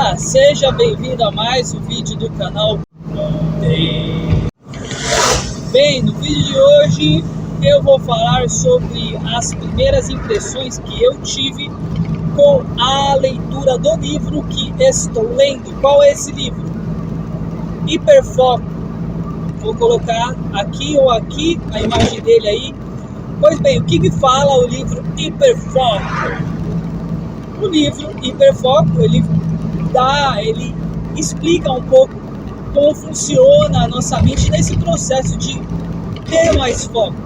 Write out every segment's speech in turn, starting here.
Olá, seja bem-vindo a mais um vídeo do canal. Bem, no vídeo de hoje eu vou falar sobre as primeiras impressões que eu tive com a leitura do livro que estou lendo. Qual é esse livro? Hiperfoco. Vou colocar aqui ou aqui a imagem dele aí. Pois bem, o que fala o livro Hiperfoco? O livro Hiperfoco, ele explica um pouco como funciona a nossa mente nesse processo de ter mais foco.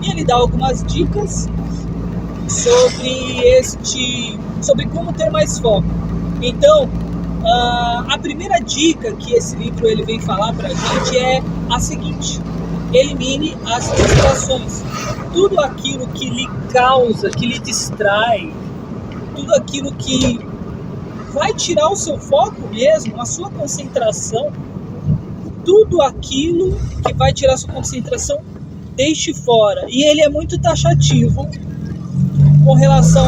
E ele dá algumas dicas sobre como ter mais foco. Então, a primeira dica que esse livro ele vem falar pra gente é a seguinte: elimine as distrações. Tudo aquilo que lhe causa, que lhe distrai, tudo aquilo que vai tirar o seu foco mesmo, a sua concentração, tudo aquilo que vai tirar a sua concentração, deixe fora. E ele é muito taxativo com relação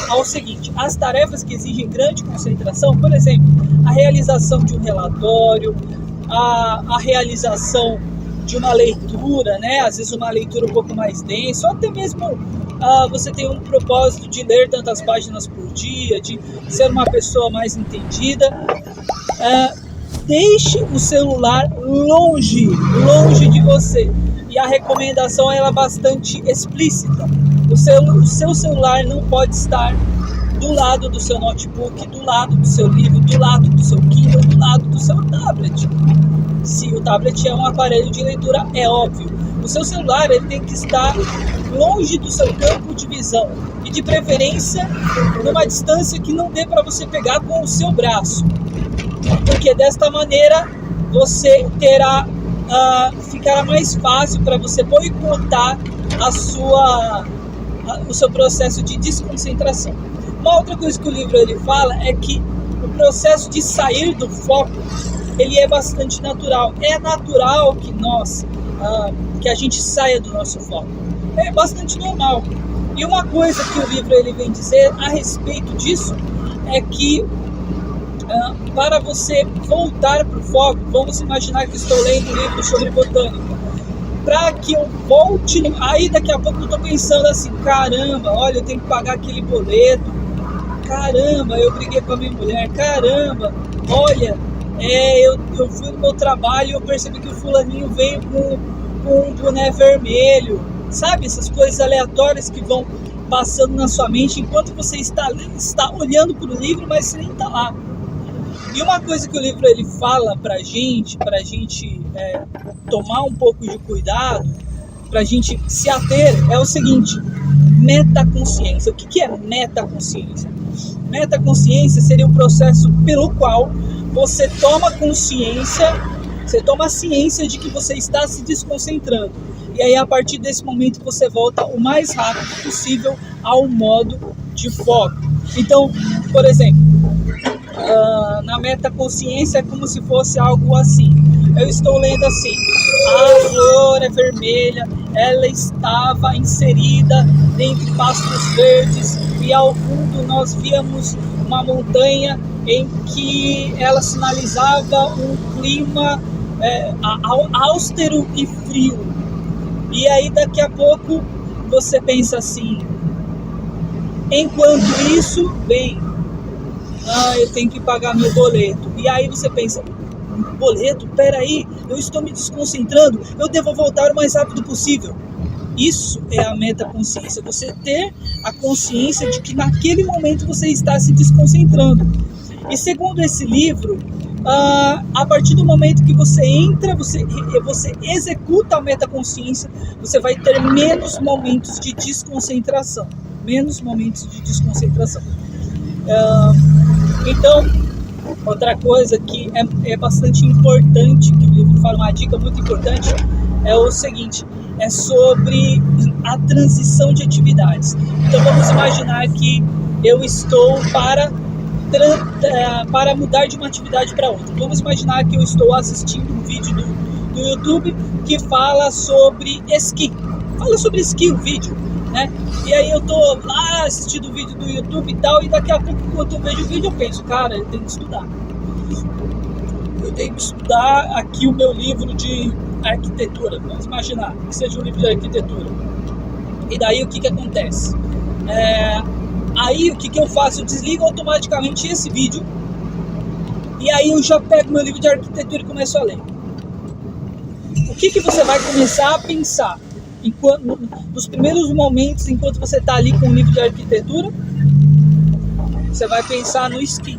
ao seguinte: as tarefas que exigem grande concentração, por exemplo, a realização de um relatório, a realização de uma leitura, né? Às vezes uma leitura um pouco mais densa, ou até mesmo você tem um propósito de ler tantas páginas por dia, de ser uma pessoa mais entendida. Deixe o celular longe de você. E a recomendação ela é bastante explícita. O seu celular não pode estar do lado do seu notebook, do lado do seu livro, do lado do seu Kindle, do lado do seu tablet. Se o tablet é um aparelho de leitura, é óbvio. O seu celular ele tem que estar longe do seu campo de visão e de preferência numa distância que não dê para você pegar com o seu braço, porque desta maneira você ficará mais fácil para você boicotar o seu processo de desconcentração. Uma outra coisa que o livro ele fala é que o processo de sair do foco ele é bastante natural. É natural que a gente saia do nosso foco. É bastante normal. E uma coisa que o livro ele vem dizer a respeito disso é que para você voltar para o foco, vamos imaginar que estou lendo um livro sobre botânica. Para que eu volte, aí daqui a pouco eu estou pensando assim: caramba, olha, eu tenho que pagar aquele boleto. Caramba, eu briguei com a minha mulher. Caramba, olha, eu fui no meu trabalho e eu percebi que o fulaninho veio com um boné vermelho. Sabe, essas coisas aleatórias que vão passando na sua mente enquanto você está olhando para o livro, mas você nem está lá. E uma coisa que o livro ele fala pra gente tomar um pouco de cuidado, pra gente se ater, é o seguinte: metaconsciência. O que é metaconsciência? Metaconsciência seria o processo pelo qual você toma consciência, você toma ciência de que você está se desconcentrando. E aí, a partir desse momento, você volta o mais rápido possível ao modo de foco. Então, por exemplo, na metaconsciência é como se fosse algo assim. Eu estou lendo assim: a flor é vermelha, ela estava inserida entre pastos verdes e ao fundo nós víamos uma montanha em que ela sinalizava um clima austero e frio. E aí daqui a pouco você pensa assim: enquanto isso, bem, eu tenho que pagar meu boleto. E aí você pensa: boleto? Peraí, eu estou me desconcentrando, eu devo voltar o mais rápido possível. Isso é a metaconsciência, você ter a consciência de que naquele momento você está se desconcentrando. E segundo esse livro, a partir do momento que você entra, você executa a metaconsciência, você vai ter menos momentos de desconcentração. Então, outra coisa que é bastante importante, que o livro fala, uma dica muito importante, é o seguinte: é sobre a transição de atividades. Então vamos imaginar que eu estou para mudar de uma atividade para outra. Vamos imaginar que eu estou assistindo um vídeo do YouTube que fala sobre esqui. Fala sobre esqui o vídeo. né? E aí eu tô lá assistindo o vídeo do YouTube e tal, e daqui a pouco quando eu vejo o vídeo eu penso, cara, eu tenho que estudar. Eu tenho que estudar aqui o meu livro de arquitetura, vamos imaginar que seja um livro de arquitetura. E daí o que acontece? Aí o que eu faço? Eu desligo automaticamente esse vídeo e aí eu já pego meu livro de arquitetura e começo a ler. O que você vai começar a pensar nos primeiros momentos, enquanto você está ali com o livro de arquitetura? Você vai pensar no esqui.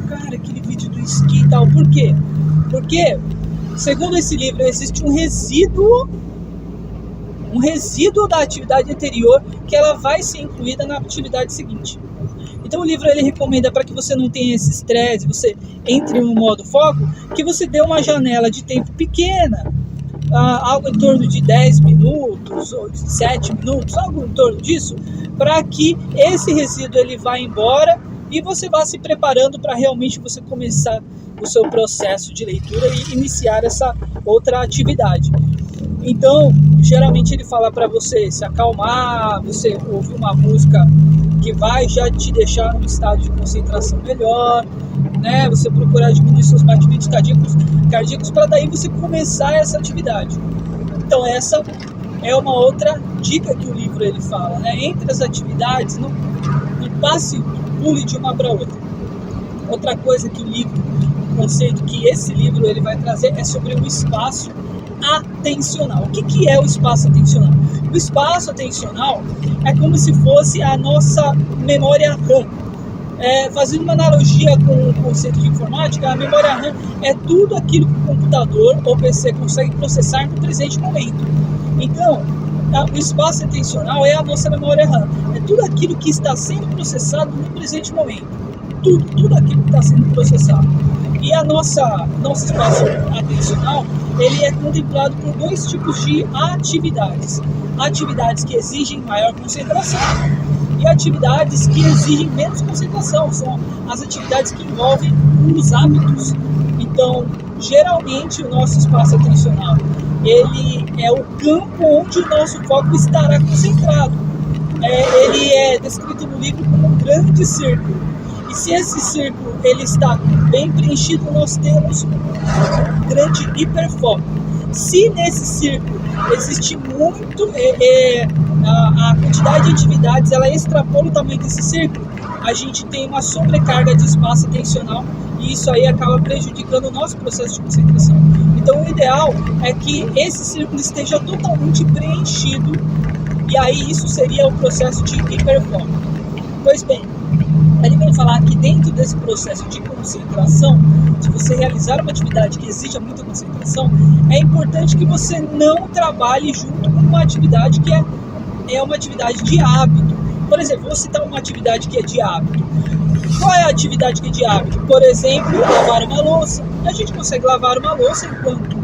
Cara, aquele vídeo do esqui e tal. Por quê? Porque, segundo esse livro, existe um resíduo da atividade anterior que ela vai ser incluída na atividade seguinte. Então o livro ele recomenda, para que você não tenha esse estresse, você entre no modo foco, que você dê uma janela de tempo pequena, algo em torno de 10 minutos ou de 7 minutos, algo em torno disso, para que esse resíduo ele vá embora e você vá se preparando para realmente você começar o seu processo de leitura e iniciar essa outra atividade. Então, geralmente ele fala para você se acalmar, você ouvir uma música que vai já te deixar num estado de concentração melhor, né? Você procurar diminuir seus batimentos cardíacos para daí você começar essa atividade. Então essa é uma outra dica que o livro ele fala, né? Entre as atividades, não pule de uma para outra. Outra coisa que o conceito que esse livro ele vai trazer é sobre o espaço atencional. O que é o espaço atencional? O espaço atencional é como se fosse a nossa memória RAM. Fazendo uma analogia com o conceito de informática, a memória RAM é tudo aquilo que o computador ou PC consegue processar no presente momento. Então, o espaço atencional é a nossa memória RAM. É tudo aquilo que está sendo processado no presente momento. Tudo aquilo que está sendo processado. E nosso espaço atencional, ele é contemplado por dois tipos de atividades. Atividades que exigem maior concentração e atividades que exigem menos concentração. São as atividades que envolvem os hábitos. Então, geralmente, o nosso espaço atencional, ele é o campo onde o nosso foco estará concentrado. Ele é descrito no livro como um grande círculo. E se esse círculo ele está bem preenchido, nós temos um grande hiperfoco. Se nesse círculo existe muito, a quantidade de atividades ela extrapola o tamanho desse círculo, a gente tem uma sobrecarga de espaço atencional e isso aí acaba prejudicando o nosso processo de concentração. Então o ideal é que esse círculo esteja totalmente preenchido e aí isso seria o processo de hiperfoco. Pois bem, ele vem falar que dentro desse processo de concentração, se você realizar uma atividade que exija muita concentração, é importante que você não trabalhe junto com uma atividade que é uma atividade de hábito. Por exemplo, vou citar uma atividade que é de hábito. Qual é a atividade que é de hábito? Por exemplo, lavar uma louça. A gente consegue lavar uma louça enquanto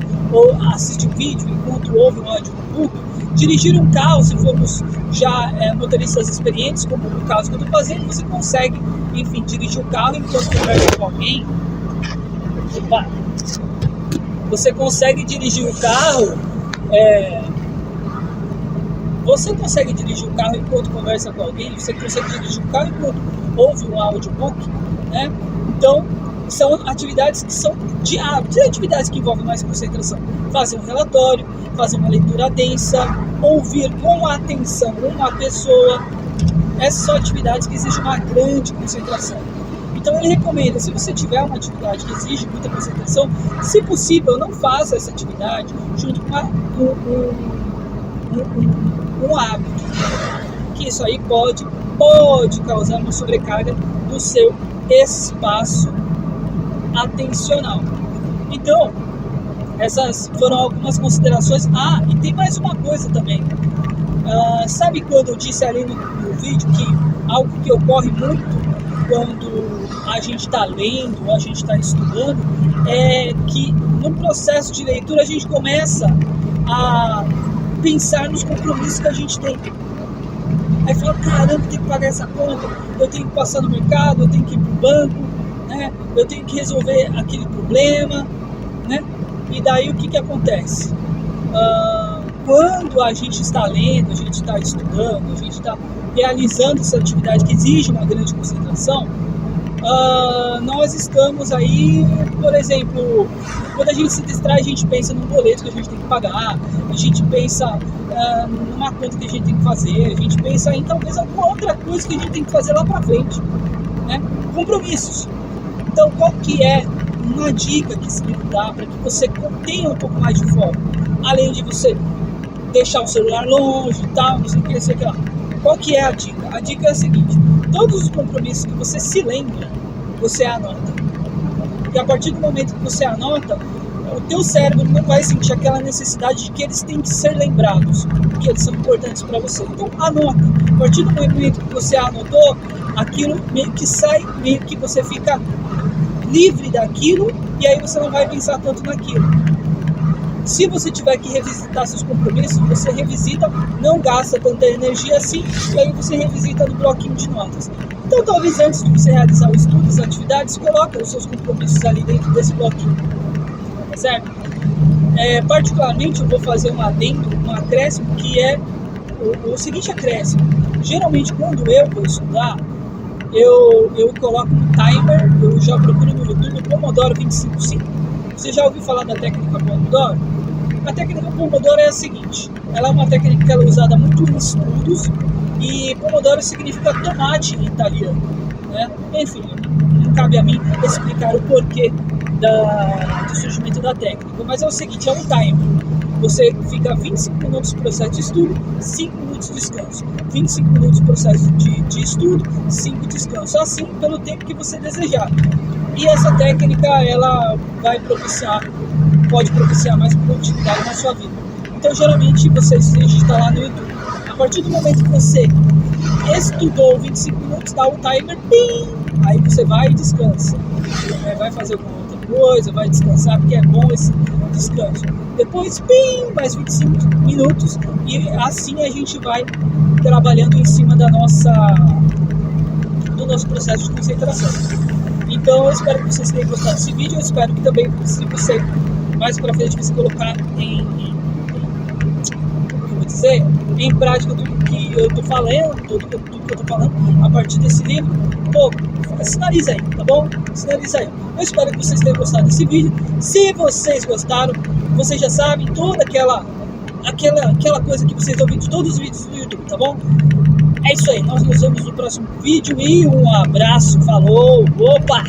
assiste um vídeo, enquanto ouve um audiobook. Dirigir um carro, se formos já motoristas experientes, como o caso que eu estou fazendo, você consegue, enfim, dirigir o carro enquanto conversa com alguém. Você consegue dirigir o carro, enquanto conversa com alguém, você consegue dirigir o carro enquanto ouve um audiobook, né? Então, são atividades que são de hábito, atividades que envolvem mais concentração. Fazer um relatório, fazer uma leitura densa, ouvir com atenção uma pessoa. Essas são atividades que exigem uma grande concentração. Então ele recomenda, se você tiver uma atividade que exige muita concentração, se possível, não faça essa atividade junto com um hábito, que isso aí pode causar uma sobrecarga do seu espaço atencional. Então, essas foram algumas considerações. E tem mais uma coisa também. Sabe quando eu disse ali no vídeo que algo que ocorre muito quando a gente está lendo ou a gente está estudando é que no processo de leitura a gente começa a pensar nos compromissos que a gente tem. Aí fala, caramba, eu tenho que pagar essa conta, eu tenho que passar no mercado, eu tenho que ir para o banco, né? Eu tenho que resolver aquele problema, né? E daí o que acontece? quando a gente está lendo, a gente está estudando, a gente está realizando essa atividade que exige uma grande concentração, nós estamos aí, por exemplo, quando a gente se distrai, a gente pensa num boleto que a gente tem que pagar, a gente pensa numa conta que a gente tem que fazer, a gente pensa em talvez alguma outra coisa que a gente tem que fazer lá pra frente, né? Compromissos. Então, qual que é uma dica que esse livro dá para que você tenha um pouco mais de foco? Além de você deixar o celular longe e tal, não sei o que, sei lá. Qual que é a dica? A dica é a seguinte: todos os compromissos que você se lembra, você anota. E a partir do momento que você anota, o teu cérebro não vai sentir aquela necessidade de que eles têm que ser lembrados, que eles são importantes para você. Então anota. A partir do momento que você anotou, aquilo meio que sai, meio que você fica livre daquilo, e aí você não vai pensar tanto naquilo. Se você tiver que revisitar seus compromissos, você revisita, não gasta tanta energia assim, e aí você revisita no bloquinho de notas. Então talvez antes de você realizar o estudo, as atividades, coloque os seus compromissos ali dentro desse bloquinho, tá certo? Particularmente eu vou fazer um adendo, um acréscimo, que é o seguinte acréscimo: geralmente quando eu vou estudar, eu coloco um timer, eu já procuro no YouTube Pomodoro 25/5. Você já ouviu falar da técnica Pomodoro? A técnica Pomodoro é a seguinte: ela é uma técnica que ela é usada muito em estudos, e Pomodoro significa tomate em italiano, né? Enfim, não cabe a mim explicar o porquê do surgimento da técnica, mas é o seguinte: é um timer. Você fica 25 minutos no processo de estudo, 5 minutos de descanso. 25 minutos no processo de estudo, 5 de descanso. Assim, pelo tempo que você desejar. E essa técnica, ela pode propiciar mais produtividade na sua vida. Então, geralmente, você digita lá no YouTube. A partir do momento que você estudou 25 minutos, dá o timer, pim! Aí você vai e descansa. Vai fazer alguma outra coisa, vai descansar, porque é bom esse descanso. Depois, pim, mais 25 minutos, e assim a gente vai trabalhando em cima do nosso processo de concentração. Então eu espero que vocês tenham gostado desse vídeo. Eu espero que também, se você mais pra frente você colocar em prática tudo que eu tô falando, tudo que eu tô falando a partir desse livro, sinaliza aí, tá bom? Sinaliza aí. Eu espero que vocês tenham gostado desse vídeo. Se vocês gostaram, vocês já sabem toda aquela coisa que vocês ouvem de todos os vídeos do YouTube, tá bom? É isso aí, nós nos vemos no próximo vídeo e um abraço, falou, opa!